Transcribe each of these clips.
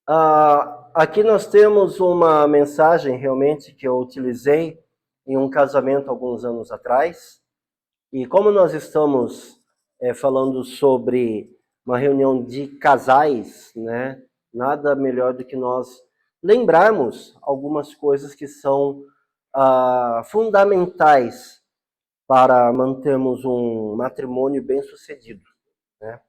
Aqui nós temos uma mensagem realmente que eu utilizei em um casamento alguns anos atrás. E como nós estamos falando sobre uma reunião de casais, né? Nada melhor do que nós lembrarmos algumas coisas que são fundamentais para mantermos um matrimônio bem-sucedido, né?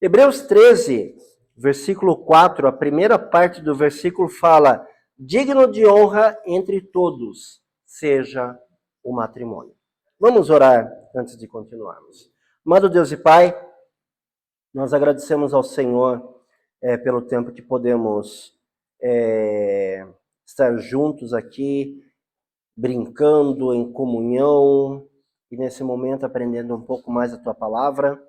Hebreus 13, versículo 4, a primeira parte do versículo fala: digno de honra entre todos seja o matrimônio. Vamos orar antes de continuarmos. Amado Deus e Pai, nós agradecemos ao Senhor pelo tempo que podemos estar juntos aqui, brincando em comunhão, e nesse momento aprendendo um pouco mais a Tua palavra,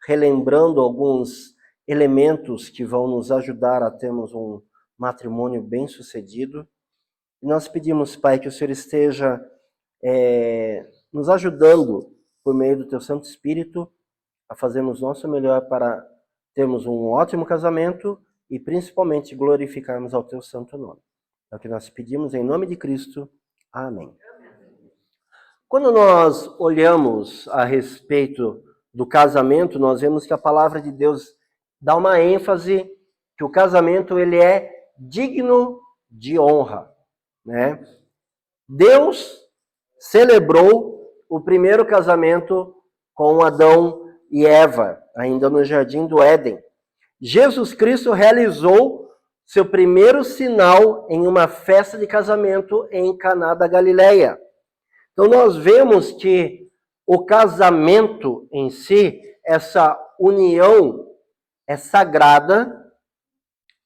relembrando alguns elementos que vão nos ajudar a termos um matrimônio bem-sucedido. E nós pedimos, Pai, que o Senhor esteja nos ajudando, por meio do Teu Santo Espírito, a fazermos nosso melhor para termos um ótimo casamento e principalmente glorificarmos ao Teu santo nome. É o que nós pedimos em nome de Cristo. Amém. Quando nós olhamos a respeito do casamento, nós vemos que a palavra de Deus dá uma ênfase que o casamento ele é digno de honra, né? Deus celebrou o primeiro casamento com Adão e Eva, ainda no jardim do Éden. Jesus Cristo realizou seu primeiro sinal em uma festa de casamento em Caná da Galileia. Então nós vemos que o casamento em si, essa união é sagrada,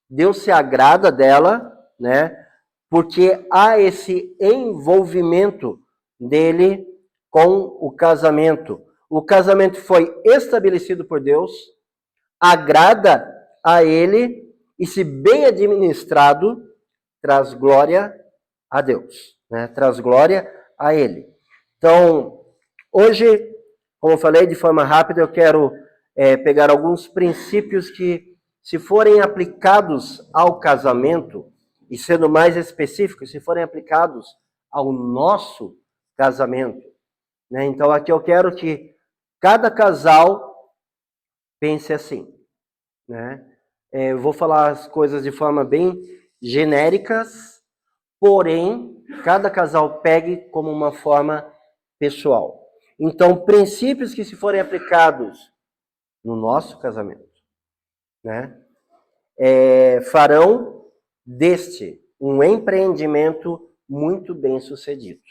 Deus se agrada dela, né? Porque há esse envolvimento dele com o casamento. O casamento foi estabelecido por Deus, agrada a ele e, se bem administrado, traz glória a Deus, né? Traz glória a ele. Então, hoje, como eu falei de forma rápida, eu quero pegar alguns princípios que, se forem aplicados ao casamento, e sendo mais específico, se forem aplicados ao nosso casamento, né? Então, aqui eu quero que cada casal pense assim, né? Eu vou falar as coisas de forma bem genéricas, porém, cada casal pegue como uma forma pessoal. Então, princípios que, se forem aplicados no nosso casamento, né, farão deste um empreendimento muito bem sucedido,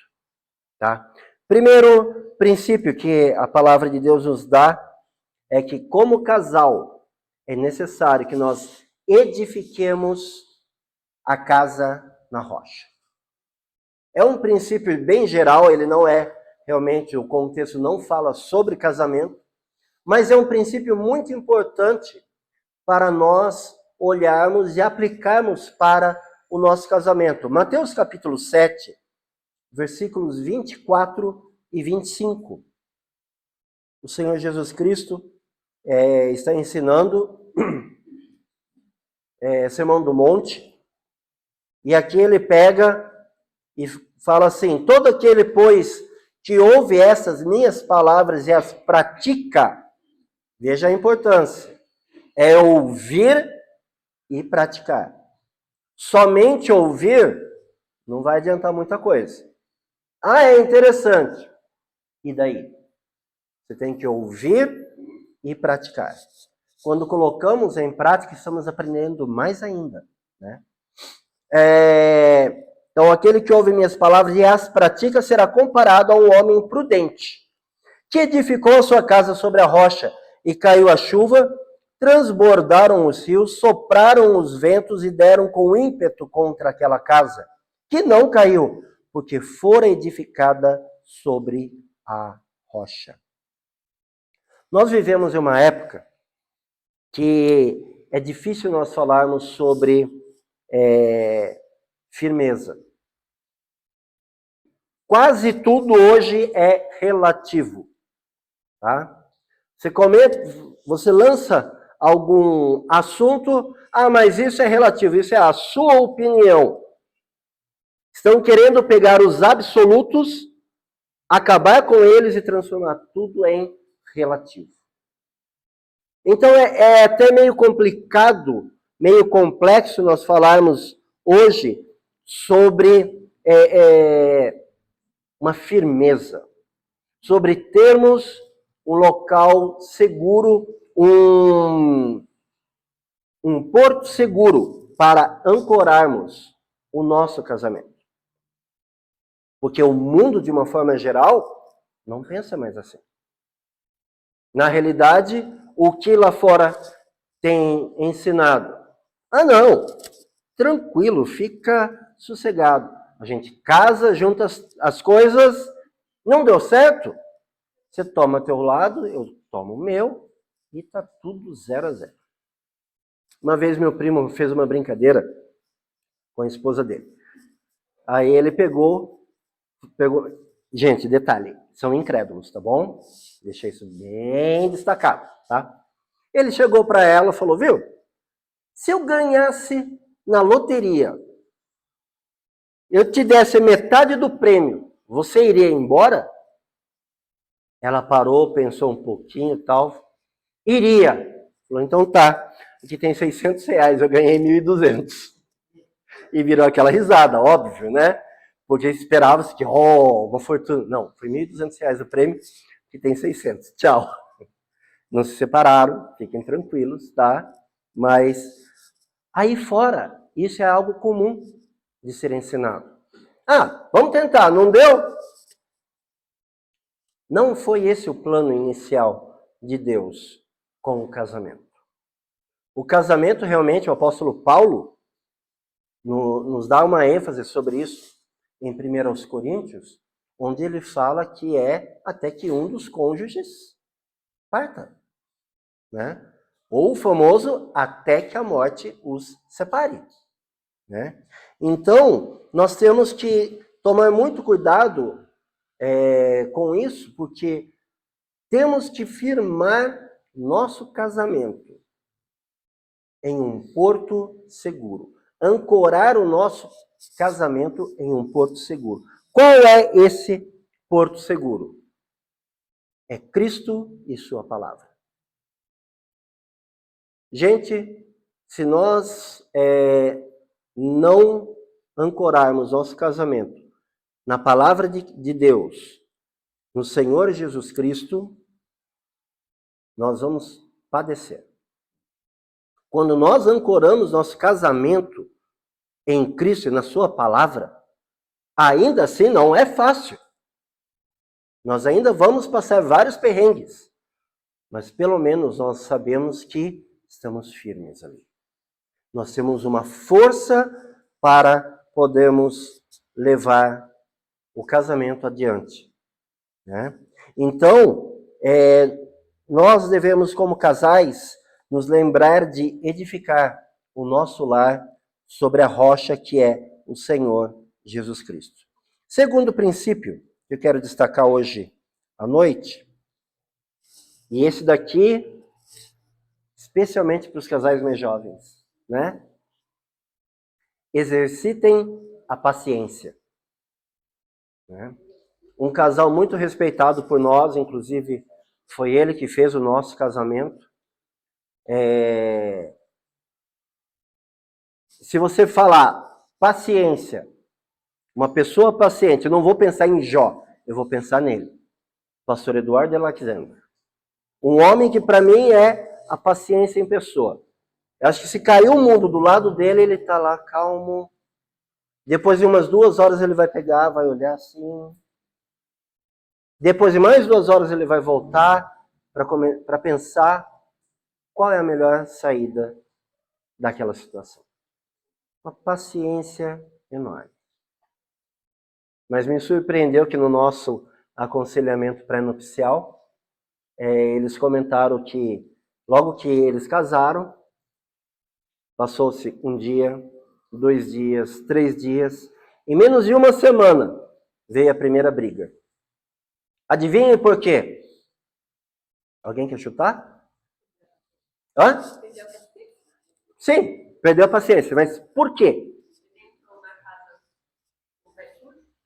tá? Primeiro princípio que a palavra de Deus nos dá é que, como casal, é necessário que nós edifiquemos a casa na rocha. É um princípio bem geral, ele não é realmente, o contexto não fala sobre casamento, mas é um princípio muito importante para nós olharmos e aplicarmos para o nosso casamento. Mateus capítulo 7, versículos 24 e 25. O Senhor Jesus Cristo está ensinando Sermão do Monte, e aqui ele pega e fala assim: todo aquele, pois, que ouve essas minhas palavras e as pratica, veja a importância, é ouvir e praticar. Somente ouvir não vai adiantar muita coisa. É interessante. E daí? Você tem que ouvir e praticar. Quando colocamos em prática, estamos aprendendo mais ainda, né? Então, aquele que ouve minhas palavras e as pratica será comparado a um homem prudente, que edificou a sua casa sobre a rocha, e caiu a chuva, transbordaram os rios, sopraram os ventos e deram com ímpeto contra aquela casa, que não caiu, porque fora edificada sobre a rocha. Nós vivemos em uma época que é difícil nós falarmos sobre firmeza. Quase tudo hoje é relativo, tá? Você lança algum assunto, mas isso é relativo, isso é a sua opinião. Estão querendo pegar os absolutos, acabar com eles e transformar tudo em relativo. Então é até meio complicado, meio complexo nós falarmos hoje sobre uma firmeza, sobre termos um local seguro, um porto seguro para ancorarmos o nosso casamento. Porque o mundo, de uma forma geral, não pensa mais assim. Na realidade, o que lá fora tem ensinado? Não, tranquilo, fica sossegado. A gente casa, junta as coisas, não deu certo? Você toma teu lado, eu tomo o meu, e tá tudo 0-0. Uma vez meu primo fez uma brincadeira com a esposa dele. Aí ele pegou... Gente, detalhe, são incrédulos, tá bom? Deixei isso bem destacado, tá? Ele chegou para ela e falou, viu? Se eu ganhasse na loteria, eu te desse metade do prêmio, você iria embora? Ela parou, pensou um pouquinho e tal. Iria. Falou, então tá. Aqui tem R$600, eu ganhei 1.200. E virou aquela risada, óbvio, né? Porque esperava-se que, uma fortuna. Não, foi R$1.200 o prêmio, que tem 600. Tchau. Não se separaram, fiquem tranquilos, tá? Mas aí fora, isso é algo comum de ser ensinado. Vamos tentar, não deu? Não foi esse o plano inicial de Deus com o casamento. O casamento, realmente, o apóstolo Paulo nos dá uma ênfase sobre isso em 1 Coríntios, onde ele fala que é até que um dos cônjuges parta, né? Ou o famoso até que a morte os separe, né? Então, nós temos que tomar muito cuidado com isso, porque temos que firmar nosso casamento em um porto seguro. Ancorar o nosso casamento em um porto seguro. Qual é esse porto seguro? É Cristo e sua palavra. Gente, se nós não ancorarmos nosso casamento na palavra de Deus, no Senhor Jesus Cristo, nós vamos padecer. Quando nós ancoramos nosso casamento em Cristo e na sua palavra, ainda assim não é fácil. Nós ainda vamos passar vários perrengues, mas pelo menos nós sabemos que estamos firmes ali. Nós temos uma força para podermos levar o casamento adiante, né? Então, nós devemos, como casais, nos lembrar de edificar o nosso lar sobre a rocha que é o Senhor Jesus Cristo. Segundo princípio que eu quero destacar hoje à noite, e esse daqui, especialmente para os casais mais jovens, né? Exercitem a paciência, né? Um casal muito respeitado por nós, inclusive foi ele que fez o nosso casamento. Se você falar paciência, uma pessoa paciente, eu não vou pensar em Jó, eu vou pensar nele. Pastor Eduardo de Alexandre. Um homem que para mim é a paciência em pessoa. Eu acho que se caiu o mundo do lado dele, ele está lá calmo. Depois de umas 2 horas ele vai pegar, vai olhar assim. Depois de mais 2 horas ele vai voltar para pensar qual é a melhor saída daquela situação. Uma paciência enorme. Mas me surpreendeu que no nosso aconselhamento pré-nupcial, eles comentaram que logo que eles casaram, passou-se 1 dia, 2 dias, 3 dias, em menos de 1 semana veio a primeira briga. Adivinhem por quê? Alguém quer chutar? Hã? Sim, perdeu a paciência, mas por quê?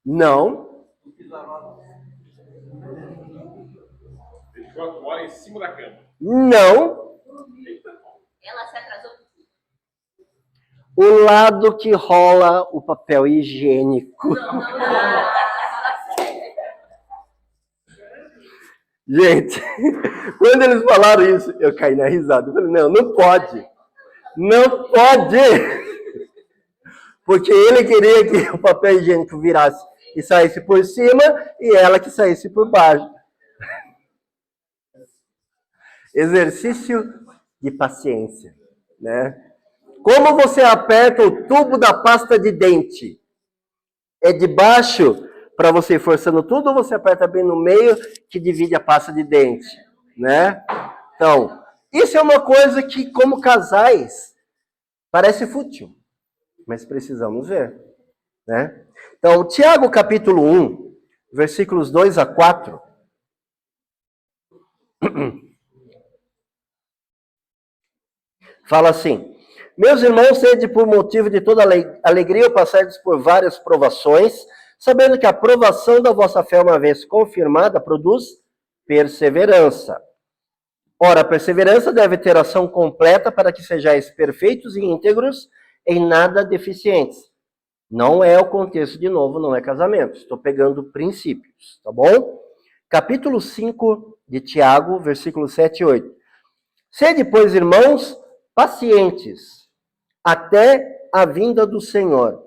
Não. 24 horas em cima da cama. Não. Ela se atrasou. O lado que rola o papel higiênico. Gente, quando eles falaram isso, eu caí na risada. Eu falei, não pode. Não pode. Porque ele queria que o papel higiênico virasse e saísse por cima e ela que saísse por baixo. Exercício de paciência, né? Como você aperta o tubo da pasta de dente? É de baixo para você ir forçando tudo ou você aperta bem no meio que divide a pasta de dente, né? Então, isso é uma coisa que como casais parece fútil, mas precisamos ver, né? Então, Tiago capítulo 1, versículos 2 a 4. Fala assim: meus irmãos, sede por motivo de toda alegria passardes por várias provações, sabendo que a provação da vossa fé, uma vez confirmada, produz perseverança. Ora, a perseverança deve ter ação completa para que sejais perfeitos e íntegros, em nada deficientes. Não é o contexto, de novo, não é casamento. Estou pegando princípios, tá bom? Capítulo 5 de Tiago, versículos 7 e 8. Sede, pois, irmãos, pacientes, até a vinda do Senhor.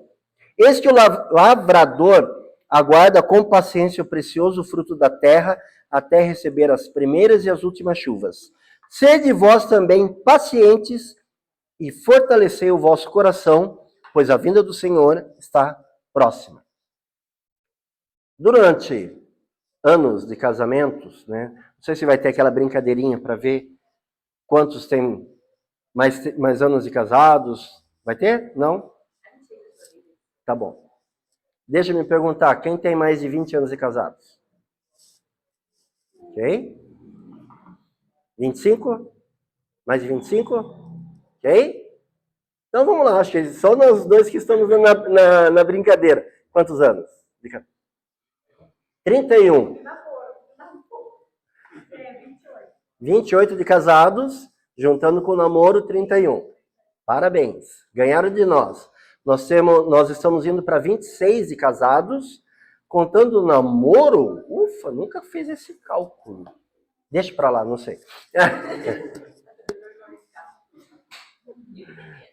Eis que o lavrador aguarda com paciência o precioso fruto da terra, até receber as primeiras e as últimas chuvas. Sede vós também pacientes e fortalecei o vosso coração, pois a vinda do Senhor está próxima. Durante anos de casamentos, né? Não sei se vai ter aquela brincadeirinha para ver quantos têm mais anos de casados. Vai ter? Não? Tá bom. Deixa eu me perguntar, quem tem mais de 20 anos de casados? Ok? 25? Mais de 25? Ok? Então vamos lá, acho que só nós dois que estamos na brincadeira. Quantos anos? 31. 28 de casados, juntando com o namoro, 31. Parabéns, ganharam de nós. Nós estamos indo para 26 de casados, contando o namoro. Ufa, nunca fiz esse cálculo. Deixa para lá, não sei.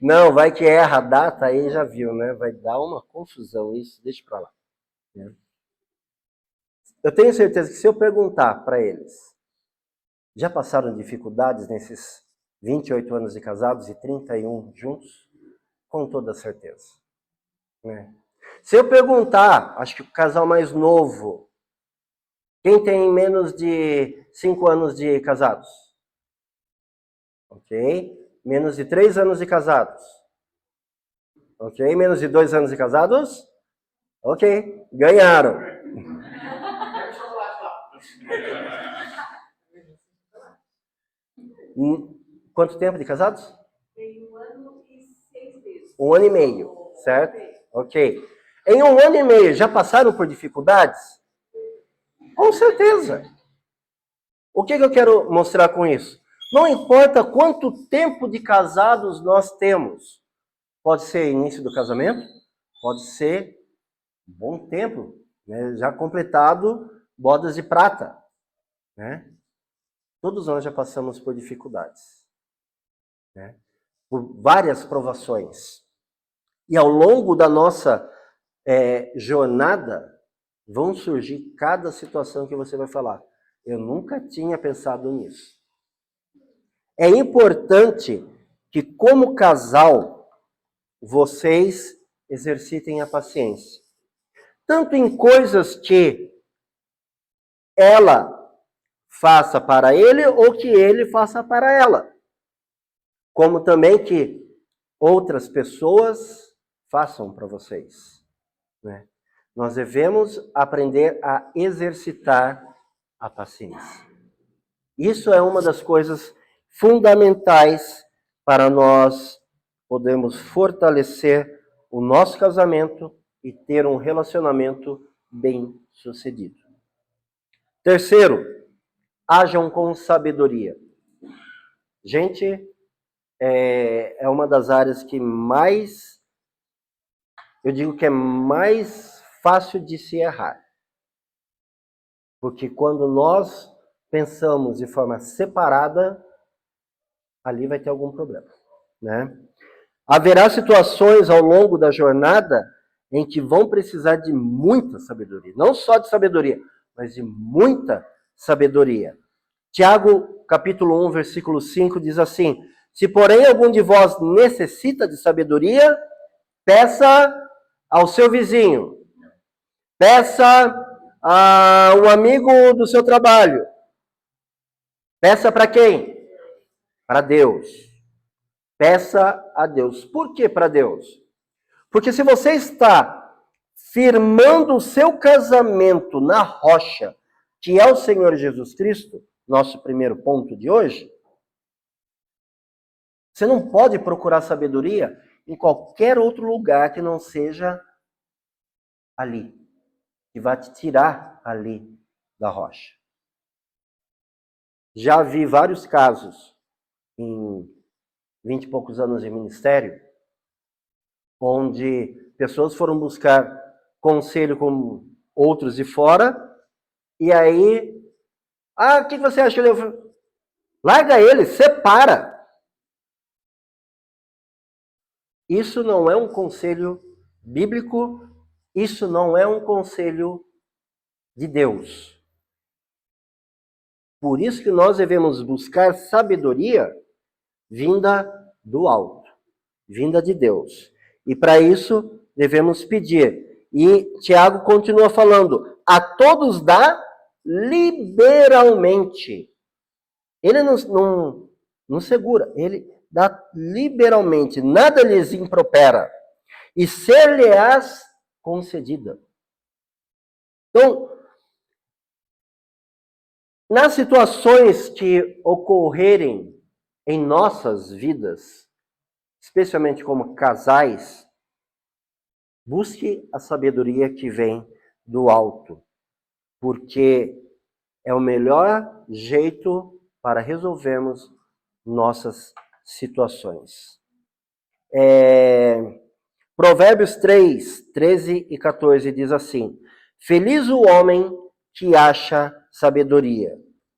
Não, vai que erra a data, aí já viu, né? Vai dar uma confusão isso, deixa para lá. Eu tenho certeza que se eu perguntar para eles, já passaram dificuldades nesses 28 anos de casados e 31 juntos? Com toda certeza. Né? Se eu perguntar, acho que o casal mais novo, quem tem menos de 5 anos de casados? Ok? Menos de 3 anos de casados? Ok? Menos de 2 anos de casados? Ok, ganharam. Quanto tempo de casados? Tem 1 ano e 6 meses. 1 ano e meio, certo? Ok. Em 1 ano e meio, já passaram por dificuldades? Com certeza. O que eu quero mostrar com isso? Não importa quanto tempo de casados nós temos. Pode ser início do casamento, pode ser um bom tempo, né? Já completado bodas de prata. Né? Todos nós já passamos por dificuldades. Né? Por várias provações. E ao longo da nossa jornada, vão surgir cada situação que você vai falar. Eu nunca tinha pensado nisso. É importante que, como casal, vocês exercitem a paciência. Tanto em coisas que ela faça para ele ou que ele faça para ela. Como também que outras pessoas façam para vocês. Né? Nós devemos aprender a exercitar a paciência. Isso é uma das coisas fundamentais para nós podermos fortalecer o nosso casamento e ter um relacionamento bem-sucedido. Terceiro, hajam com sabedoria. Gente, é uma das áreas que mais, eu digo que é mais fácil de se errar. Porque quando nós pensamos de forma separada, ali vai ter algum problema, né? Haverá situações ao longo da jornada em que vão precisar de muita sabedoria. Não só de sabedoria, mas de muita sabedoria. Tiago, capítulo 1, versículo 5, diz assim: se porém algum de vós necessita de sabedoria, peça ao seu vizinho, peça a um amigo do seu trabalho. Peça para quem? Para Deus. Peça a Deus. Por que para Deus? Porque se você está firmando o seu casamento na rocha, que é o Senhor Jesus Cristo, nosso primeiro ponto de hoje, você não pode procurar sabedoria em qualquer outro lugar que não seja ali, que vai te tirar ali da rocha. Já vi vários casos em 20 e poucos anos de ministério, onde pessoas foram buscar conselho com outros de fora, e aí, o que você acha? Larga ele, separa. Isso não é um conselho bíblico, isso não é um conselho de Deus. Por isso que nós devemos buscar sabedoria vinda do alto, vinda de Deus. E para isso devemos pedir. E Tiago continua falando: a todos dá liberalmente. Ele não segura, ele dá liberalmente, nada lhes impropera. E ser-lhe-ás concedida. Então, nas situações que ocorrerem em nossas vidas, especialmente como casais, busque a sabedoria que vem do alto, porque é o melhor jeito para resolvermos nossas situações. Provérbios 3, 13 e 14 diz assim: feliz o homem que acha sabedoria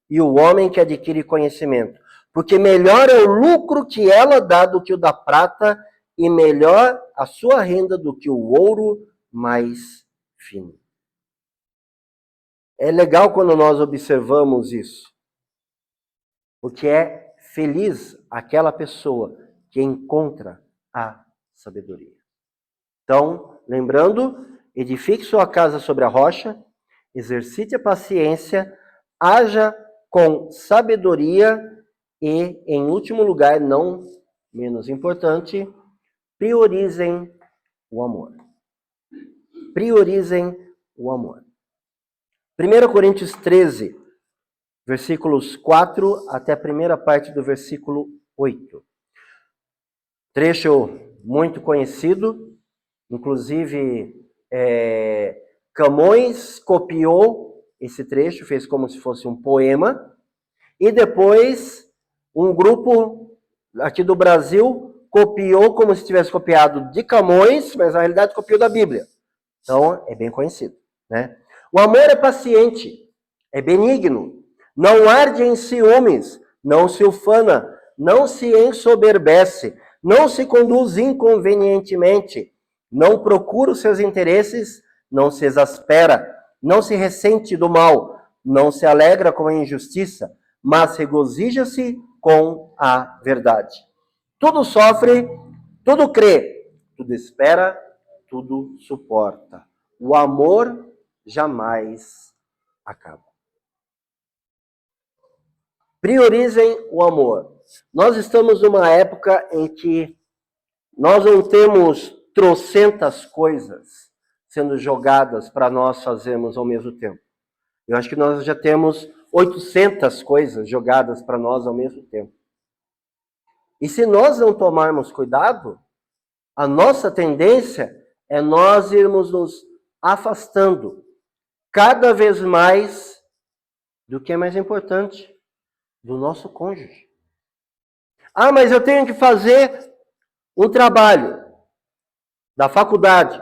e o homem que adquire conhecimento, porque melhor é o lucro que ela dá do que o da prata, e melhor a sua renda do que o ouro mais fino. É legal quando nós observamos isso, porque é feliz aquela pessoa que encontra a sabedoria. Então, lembrando, edifique sua casa sobre a rocha, exercite a paciência, haja com sabedoria e, em último lugar, não menos importante, priorizem o amor. Priorizem o amor. 1 Coríntios 13, versículos 4 até a primeira parte do versículo 8. Trecho muito conhecido, inclusive Camões copiou esse trecho, fez como se fosse um poema, e depois um grupo aqui do Brasil copiou como se tivesse copiado de Camões, mas na realidade copiou da Bíblia. Então, é bem conhecido, né? O amor é paciente, é benigno, não arde em ciúmes, não se ufana, não se ensoberbece, não se conduz inconvenientemente, não procura os seus interesses, não se exaspera, não se ressente do mal, não se alegra com a injustiça, mas regozija-se com a verdade. Tudo sofre, tudo crê, tudo espera, tudo suporta. O amor jamais acaba. Priorizem o amor. Nós estamos numa época em que nós não temos trocentas coisas sendo jogadas para nós fazermos ao mesmo tempo. Eu acho que nós já temos 800 coisas jogadas para nós ao mesmo tempo. E se nós não tomarmos cuidado, a nossa tendência é nós irmos nos afastando cada vez mais do que é mais importante, do nosso cônjuge. Ah, mas eu tenho que fazer um trabalho da faculdade.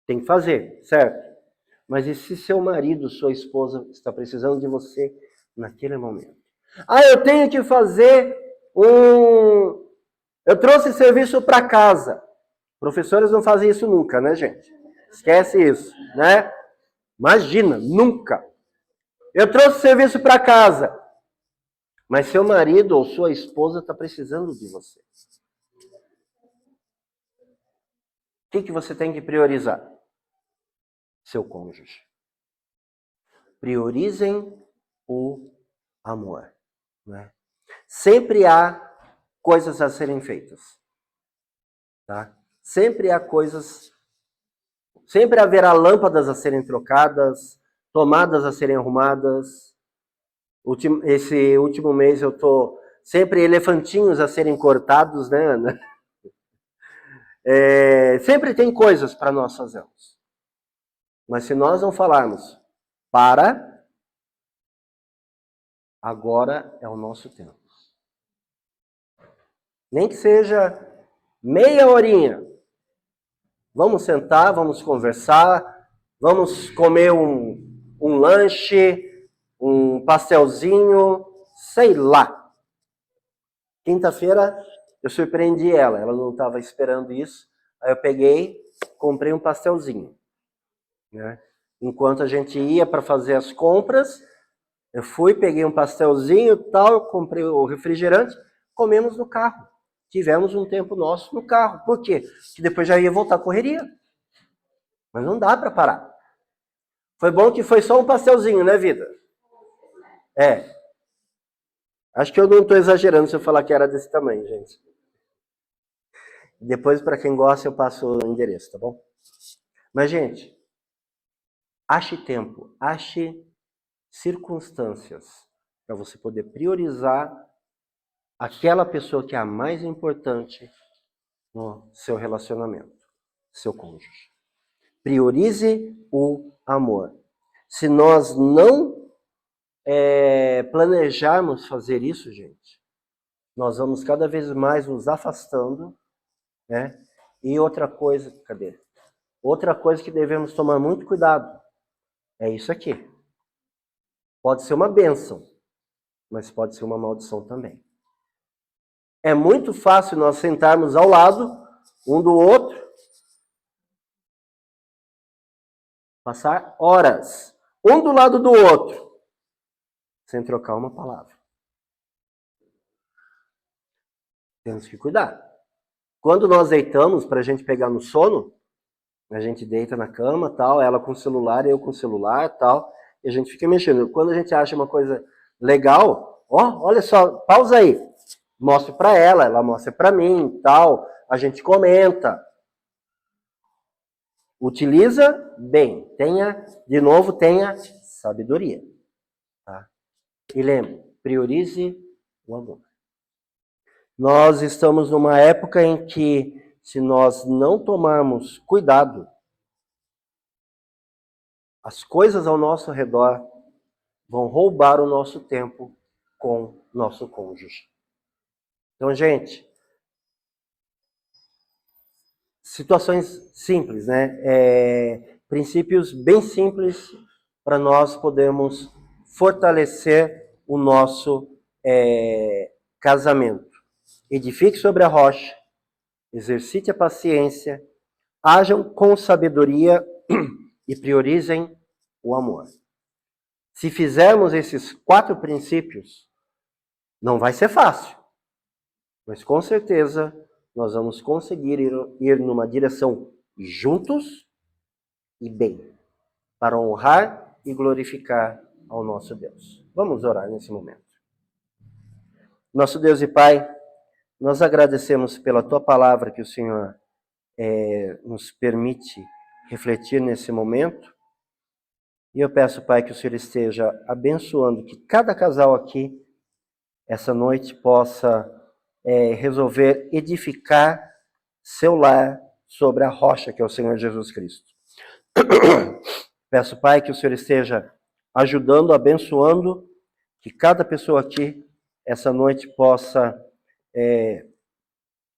Tem que fazer, certo? Mas e se seu marido, sua esposa está precisando de você naquele momento? Ah, eu tenho que fazer Eu trouxe serviço para casa. Professores não fazem isso nunca, né, gente? Esquece isso, né? Imagina, nunca. Eu trouxe serviço para casa. Mas seu marido ou sua esposa está precisando de você. O que você tem que priorizar? Seu cônjuge. Priorizem o amor. Né? Sempre há coisas a serem feitas. Tá? Sempre há coisas... Sempre haverá lâmpadas a serem trocadas, tomadas a serem arrumadas. Esse último mês eu tô sempre elefantinhos a serem cortados, né, Ana? Sempre tem coisas para nós fazermos. Mas se nós não falarmos, agora é o nosso tempo. Nem que seja meia horinha. Vamos sentar, vamos conversar, vamos comer um lanche, um pastelzinho, sei lá. Quinta-feira eu surpreendi ela não estava esperando isso. Aí eu peguei, comprei um pastelzinho. Né? Enquanto a gente ia para fazer as compras, eu fui, peguei um pastelzinho e tal, comprei o refrigerante, comemos no carro. Tivemos um tempo nosso no carro. Por quê? Porque depois já ia voltar à correria. Mas não dá para parar. Foi bom que foi só um pastelzinho, né, vida? Acho que eu não estou exagerando se eu falar que era desse tamanho, gente. Depois, para quem gosta, eu passo o endereço, tá bom? Mas, gente, ache tempo, ache circunstâncias para você poder priorizar aquela pessoa que é a mais importante no seu relacionamento, seu cônjuge. Priorize o amor. Se nós não planejarmos fazer isso, gente, nós vamos cada vez mais nos afastando, né? E outra coisa, Outra coisa que devemos tomar muito cuidado é isso aqui. Pode ser uma bênção, mas pode ser uma maldição também. É muito fácil nós sentarmos ao lado um do outro, passar horas, um do lado do outro, sem trocar uma palavra. Temos que cuidar. Quando nós deitamos para a gente pegar no sono, a gente deita na cama, tal, ela com o celular, eu com o celular, tal, e a gente fica mexendo. Quando a gente acha uma coisa legal, olha só, pausa aí. Mostro para ela mostra para mim, tal, a gente comenta. Utiliza bem, tenha sabedoria. Tá? E lembre, priorize o amor. Nós estamos numa época em que, se nós não tomarmos cuidado, as coisas ao nosso redor vão roubar o nosso tempo com nosso cônjuge. Então, gente, situações simples, né? Princípios bem simples para nós podermos fortalecer o nosso casamento. Edifique sobre a rocha, exercite a paciência, hajam com sabedoria e priorizem o amor. Se fizermos esses 4 princípios, não vai ser fácil, mas com certeza nós vamos conseguir ir numa direção juntos e bem, para honrar e glorificar ao nosso Deus. Vamos orar nesse momento. Nosso Deus e Pai, nós agradecemos pela Tua palavra que o Senhor nos permite refletir nesse momento. E eu peço, Pai, que o Senhor esteja abençoando que cada casal aqui essa noite possa resolver edificar seu lar sobre a rocha que é o Senhor Jesus Cristo. Peço, Pai, que o Senhor esteja ajudando, abençoando, que cada pessoa aqui, essa noite, possa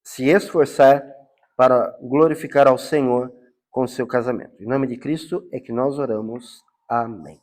se esforçar para glorificar ao Senhor com o seu casamento. Em nome de Cristo é que nós oramos. Amém.